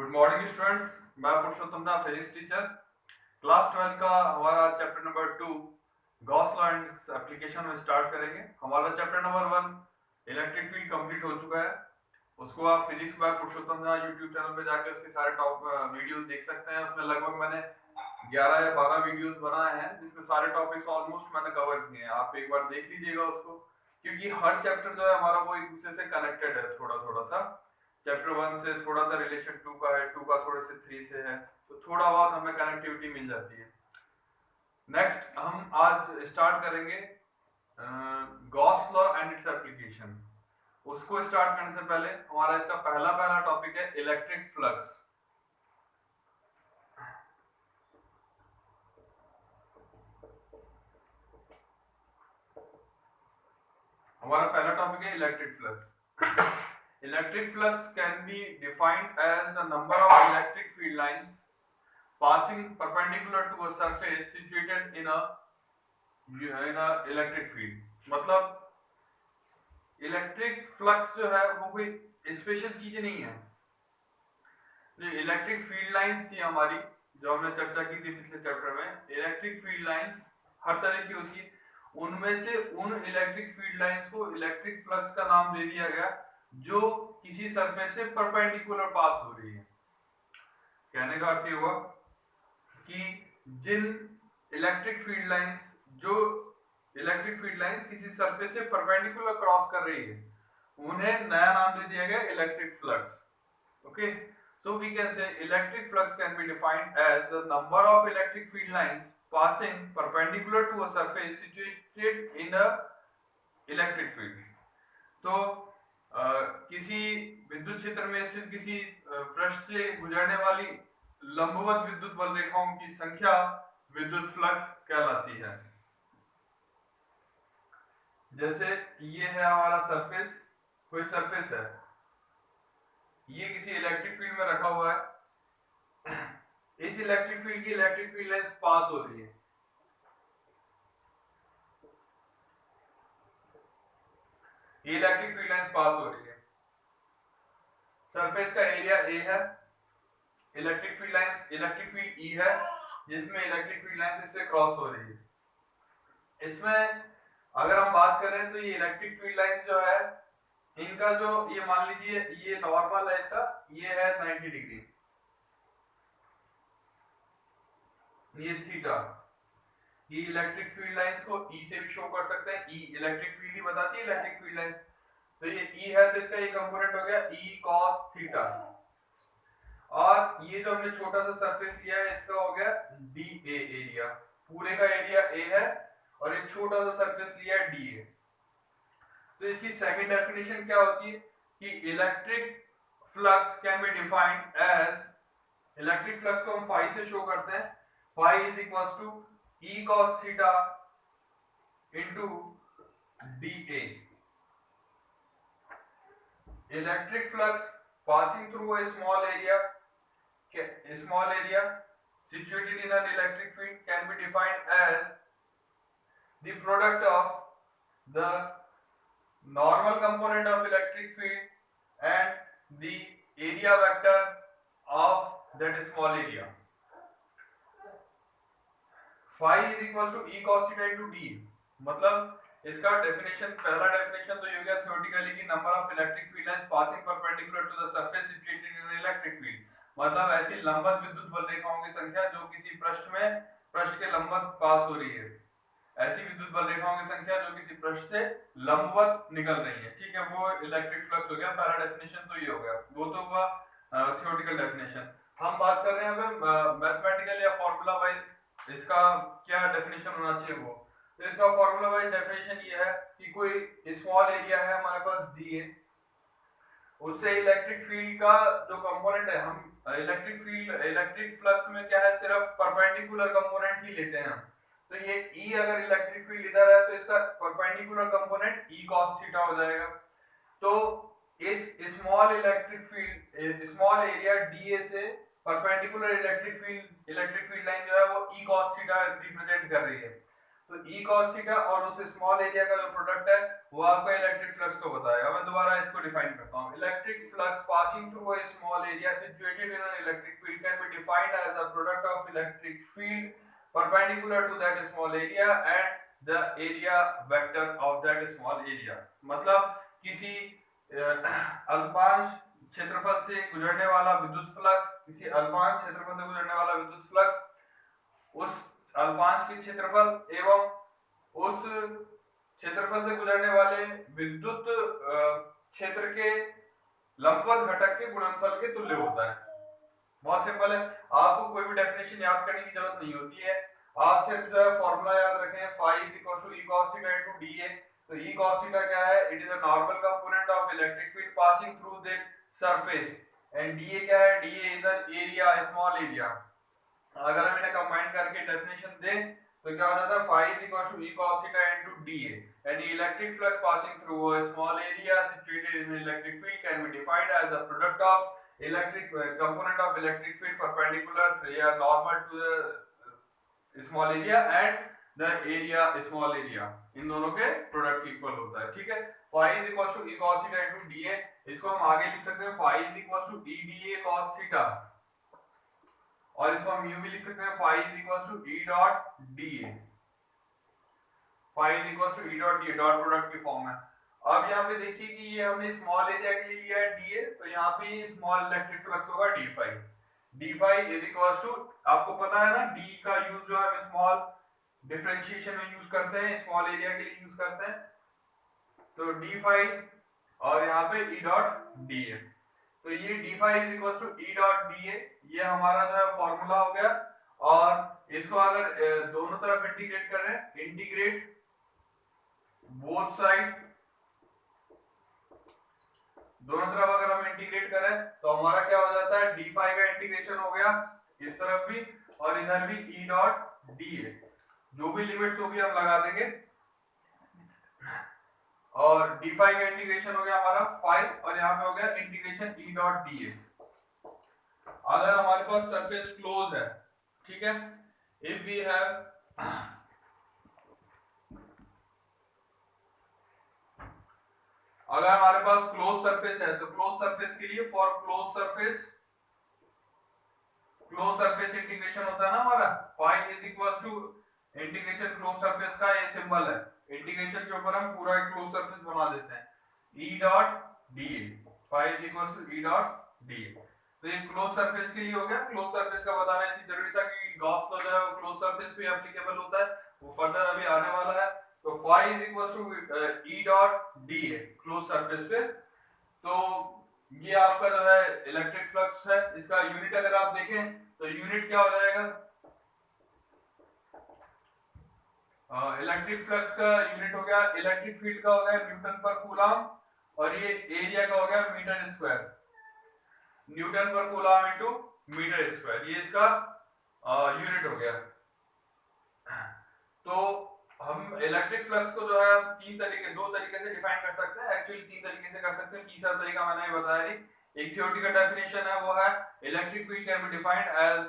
Good morning students, मैं पुरुषोत्तम नाथ physics teacher. Class 12 का हमारा chapter number 2 Gauss law and application में स्टार्ट करेंगे। हमारा chapter number 1 electric field complete हो चुका है। उसको आप फिजिक्स बाय पुरुषोत्तम नाथ यूट्यूब चैनल पे जाके उसके सारे टॉप वीडियोस देख सकते हैं। उसमें लगभग मैंने 11 या 12 वीडियोस बनाए हैं जिसमें सारे टॉपिक्स ऑलमोस्ट मैंने कवर किए हैं। आप एक बार देख लीजिएगा उसको, क्योंकि हर चैप्टर जो है हमारा वो एक दूसरे से कनेक्टेड है। थोड़ा थोड़ा सा चैप्टर 1 से थोड़ा सा रिलेशन 2 का है, 2 का थोड़े से 3 से है, तो थोड़ा बहुत हमें कनेक्टिविटी मिल जाती है। नेक्स्ट हम आज स्टार्ट करेंगे Gauss law and its application. उसको स्टार्ट करने से पहले हमारा इसका पहला टॉपिक है इलेक्ट्रिक फ्लक्स। हमारा पहला टॉपिक है electric flux. Electric flux can be defined as the number of electric field lines passing perpendicular to a surface situated in a electric field। मतलब इलेक्ट्रिक फ्लक्स जो है वो कोई स्पेशल चीज नहीं है। जो इलेक्ट्रिक फील्ड लाइंस थी हमारी, जो हमने चर्चा की थी पिछले चैप्टर में, इलेक्ट्रिक फील्ड लाइंस हर तरह की होती है। उनमें से उन इलेक्ट्रिक फील्ड लाइंस को इलेक्ट्रिक फ्लक्स का नाम दे दिया गया जो किसी सरफेस से परपेंडिकुलर पास हो रही है। कहने का अर्थ ये हुआ कि जिन इलेक्ट्रिक फील्ड लाइंस किसी सरफेस से परपेंडिकुलर क्रॉस कर रही है, उन्हें नया नाम दे दिया गया electric flux. Okay, so we can say electric flux can be defined as the number of electric field lines passing perpendicular to a surface situated in a electric field। तो किसी विद्युत क्षेत्र में स्थित किसी पृष्ठ से गुजरने वाली लंबवत विद्युत बल रेखाओं की संख्या विद्युत फ्लक्स कहलाती है। जैसे ये है हमारा सरफेस, कोई सरफेस है, ये किसी इलेक्ट्रिक फील्ड में रखा हुआ है। इस इलेक्ट्रिक फील्ड लाइंस पास हो रही है। ये इलेक्ट्रिक फील्ड लाइंस पास हो रही है। सरफेस का एरिया ए है, इलेक्ट्रिक फील्ड ई है, जिसमें इलेक्ट्रिक फील्ड लाइंस इससे क्रॉस हो रही है। इसमें अगर हम बात करें तो ये इलेक्ट्रिक फील्ड लाइंस जो है, इनका जो ये मान लीजिए ये नॉर्मल है, इसका ये है 90 डिग्री, ये थीटा। ये इलेक्ट्रिक फील्ड लाइंस को ई से भी शो कर सकते हैं। ई इलेक्ट्रिक फील्ड ही बताती है इलेक्ट्रिक फील्ड लाइंस, तो ये ई है तो इसका ये कंपोनेंट हो गया ई कॉस थीटा। और ये जो हमने छोटा सा सरफेस लिया है इसका हो गया डी ए एरिया। पूरे का एरिया ए है और एक छोटा सा सरफेस लिया है डी ए। तो इसकी सेकंड डेफिनेशन क्या होती है कि electric flux can be defined as, electric flux को हम फाई से शो करते हैं। Phi is equals to E cos theta into D A. Electric flux passing through a small area situated in an electric field can be defined as the product of the normal component of electric field and the area vector of that small area। phi is equals to e cos theta into d। मतलब इसका definition, पहला definition तो ये हो गया theoretically कि number of electric field lines passing perpendicular to the surface situated in an electric field. मतलब ऐसी लंबवत विद्युत बल रेखाओं की संख्या जो किसी पृष्ठ के लंबवत पास हो रही है। ऐसी विद्युत बल रेखाओं की संख्या जो किसी पृष्ठ से लंबवत निकल रही है। ठीक है, वो इलेक्ट्रिक फ्लक्स हो गया। पहला डेफिनेशन तो ये हो गया, वो तो हुआ थ्योरेटिकल डेफिनेशन। हम बात कर रहे हैं अब मैथमेटिकल या फॉर्मूला वाइज इसका क्या डेफिनेशन होना चाहिए वो। तो इसका फॉर्मूला वाइज डेफिनेशन ये है कि कोई स्मॉल एरिया है हमारे पास डी ए, उससे इलेक्ट्रिक फील्ड का जो कंपोनेंट है, हम इलेक्ट्रिक फ्लक्स में क्या है, सिर्फ परपेंडिकुलर कंपोनेंट ही लेते हैं। तो ये ई अगर इलेक्ट्रिक फील्ड इधर है तो इसका perpendicular component E cos theta हो जाएगा। तो इस स्मॉल एरिया डी ए से परपेंडिकुलर इलेक्ट्रिक फील्ड लाइन जो है वो ई कॉस थीटा रिप्रेजेंट कर रही है। तो E cos थीटा और उस स्मॉल एरिया का जो प्रोडक्ट है वो आपका इलेक्ट्रिक फ्लक्स को बताएगा। मैं दोबारा इसको डिफाइन करता हूं। Electric flux passing through a small area situated in an electric field can be defined as the product of electric field perpendicular to that small area and the area vector of that small area. मतलब किसी अल्पांश क्षेत्रफल से गुजरने वाला विद्युत flux, किसी अल्पांश क्षेत्रफल से गुजरने वाला विद्युत फ्लक्स उस अल्पांश के क्षेत्रफल एवं उस क्षेत्रफल से गुजरने वाले विद्युत क्षेत्र के लंबवत घटक के गुणनफल के तुल्य होता है। बहुत सिंपल है, आपको कोई भी डेफिनेशन याद करने की जरूरत नहीं होती है। आप सिर्फ जो है फॉर्मूला याद रखें, phi = E cos theta into dA। तो E cos theta क्या है? It is a normal component of electric field passing through that surface and dA क्या है? dA is an area, small area. अगर हम इन्हें कंबाइन करके डेफिनेशन दें तो क्या हो जाता है? phi = E cos theta into dA। Any electric flux passing through a small area situated in an electric field can be defined as the product of electric component of electric field perpendicular या normal to the small area and the area small area, इन दोनों के product equal होता है। ठीक है, phi = E cos theta into dA। इसको हम आगे लिख सकते हैं phi = E dA cos theta और इसको हम यूं भी लिख सकते हैं phi = E dot dA। phi = E dot dA dot product की फॉर्म में। अब यहाँ पे देखिए कि ये हमने स्मॉल एरिया के लिए लिया है dA, तो यहाँ पे स्मॉल इलेक्ट्रिक फ्लक्स होगा d phi। d phi आपको पता है ना, d का यूज जो है स्मॉल डिफरेंशिएशन में यूज करते हैं, स्मॉल एरिया के लिए यूज करते हैं। तो d phi और यहाँ पे E dot dA। तो ये d phi = E dot dA, ये हमारा जो है फॉर्मूला हो गया। और इसको अगर दोनों तरफ इंटीग्रेट कर रहे हैं, इंटीग्रेट बोथ साइड, दोनों तरफ अगर हम इंटीग्रेट करें तो हमारा क्या हो जाता है? d phi का इंटीग्रेशन हो गया इस तरफ भी और इधर भी E dot dA। जो भी लिमिट्स होगी हम लगा देंगे और d phi का इंटीग्रेशन हो गया हमारा phi और यहाँ पे हो गया इंटीग्रेशन E dot dA। अगर हमारे पास सरफेस क्लोज है, ठीक है, इफ वी हैव अगर हमारे पास क्लोज सरफेस है तो क्लोज सरफेस के लिए फॉर क्लोज सरफेस इंटीग्रेशन होता है ना हमारा phi = इंटीग्रेशन क्लोज सरफेस का ये सिंबल है। इंटीग्रेशन के ऊपर हम पूरा एक क्लोज सरफेस बना देते हैं, E dot dA। phi = E dot dA। तो ये क्लोज सरफेस के लिए हो गया। क्लोज सरफेस का बताना इसकी जरूरी था कि गॉस लॉ जो है वो क्लोज सरफेस पे एप्लीकेबल होता है, वो फर्दर अभी आने वाला है। तो phi = E dot dA close surface पे। तो ये आपका जो है इलेक्ट्रिक फ्लक्स है। इसका यूनिट अगर आप देखें तो यूनिट क्या हो जाएगा? इलेक्ट्रिक फ्लक्स का यूनिट हो गया, इलेक्ट्रिक फील्ड का हो गया न्यूटन पर कूलम और ये एरिया का हो गया मीटर स्क्वायर। न्यूटन पर कूलम इनटू मीटर स्क्वायर, ये इसका यूनिट हो गया। तो हम इलेक्ट्रिक फ्लक्स को जो है दो तरीके से डिफाइन कर सकते हैं। एक्चुअली 3 तरीके से कर सकते हैं, तीसरा तरीका मैंने बताया नहीं। एक थ्योरेटिकल डेफिनेशन है, वो है electric field can be defined as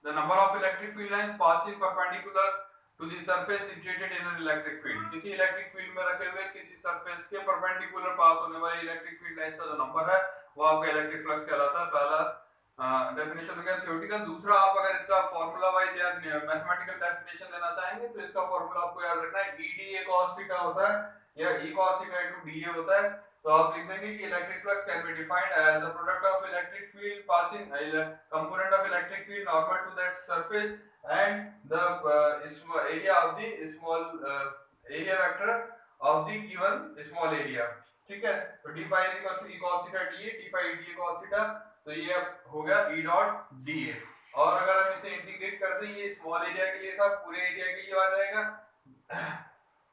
the number of electric field lines passing perpendicular to the surface situated in an electric field. किसी इलेक्ट्रिक फील्ड में रखे हुए किसी सरफेस के परपेंडिकुलर पास होने वाले इलेक्ट्रिक फील्ड लाइंस का जो नंबर है वो आपका इलेक्ट्रिक फ्लक्स कहलाता है। पहला डेफिनेशन हो गया थ्योरेटिकल। दूसरा, आप अगर इसका फार्मूला वाइज या मैथमेटिकल डेफिनेशन देना चाहेंगे तो इसका फार्मूला आपको याद रखना है, E dA cos थीटा होता है या E cos theta into dA होता है। तो आप लिख देंगे कि electric flux can be defined as the product of electric field passing component of electric field normal to that surface and the area of the small area vector of the given small area. ठीक है, तो d phi = E cos theta dA, d phi dA cos theta. तो ये हो गया E dot dA। और अगर हम इसे इंटीग्रेट कर दें, ये स्मॉल एरिया के लिए था, पूरे एरिया के लिए आ जाएगा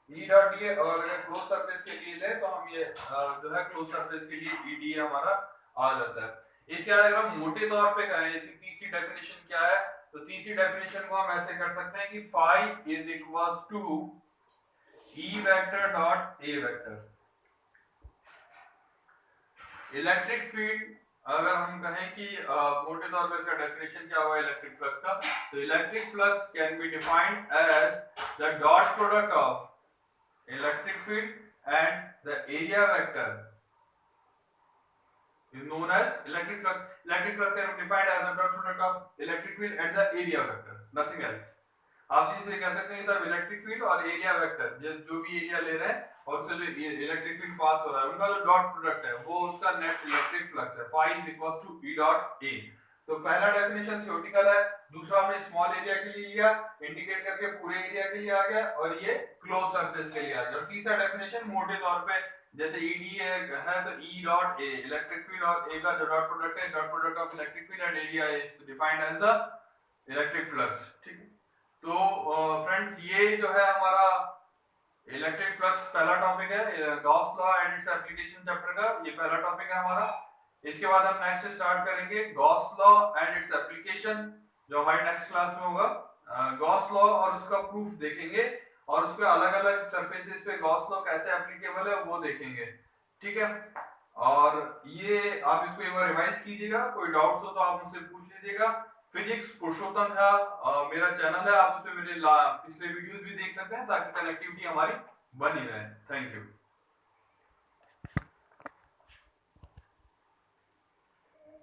E dot dA। और अगर क्लोज सरफेस के लिए ले तो हम ये जो है क्लोज सरफेस के लिए E dA हमारा आ जाता है। इसके अगर हम मोटे तौर पे करें इसकी तीसरी डेफिनेशन क्या है, तो तीसरी डेफिनेशन को हम ऐसे कर सकते हैं कि phi = E vector dot A vector. Electric field अगर हम कहें कि मोटे तौर पे इसका डेफिनेशन क्या हुआ इलेक्ट्रिक फ्लक्स का, तो electric flux can be defined as the dot product of electric field and the area vector is known as electric flux. Electric flux can be defined as the dot product of electric field and the area vector, nothing else. आप सीधे कह सकते हैं सब electric field और area vector, जो भी area ले रहे हैं और उससे जो इलेक्ट्रिक फील्ड पास हो रहा है उनका जो डॉट प्रोडक्ट है वो उसका नेट इलेक्ट्रिक फ्लक्स है. Phi equals to E dot A. तो पहला डेफिनेशन थ्योरेटिकल है, दूसरा हमने स्मॉल एरिया के लिए लिया, इंडिकेट करके पूरे एरिया के लिए आ गया, और ये क्लोज सरफेस के लिए आ गया. और तीसरा डेफिनेशन मोटे तौर पे जैसे ईडी है तो E dot A electric field और ए का जो डॉट प्रोडक्ट है, dot product of electric field and area is defined as the electric flux. ठीक है, तो फ्रेंड्स ये जो है हमारा इलेक्ट्रिक फ्लक्स पहला टॉपिक है, Gauss law and its application chapter का ये पहला टॉपिक है हमारा. इसके बाद हम नेक्स्ट स्टार्ट करेंगे Gauss law and its application, जो हमारी नेक्स्ट क्लास में होगा. गॉस लॉ और उसका प्रूफ देखेंगे और उसके अलग अलग सरफेसेस पे गॉस लॉ कैसे एप्लीकेबल है वो देखेंगे. ठीक है, और ये आप इसको एक बार रिवाइज कीजिएगा, कोई डाउट्स हो तो आप मुझसे पूछ लीजिएगा. फिजिक्स पुरुषोत्तम है मेरा चैनल है, आप उस पे मेरे पिछले वीडियोस भी देख सकते हैं ताकि कनेक्टिविटी हमारी बनी रहे. Thank you.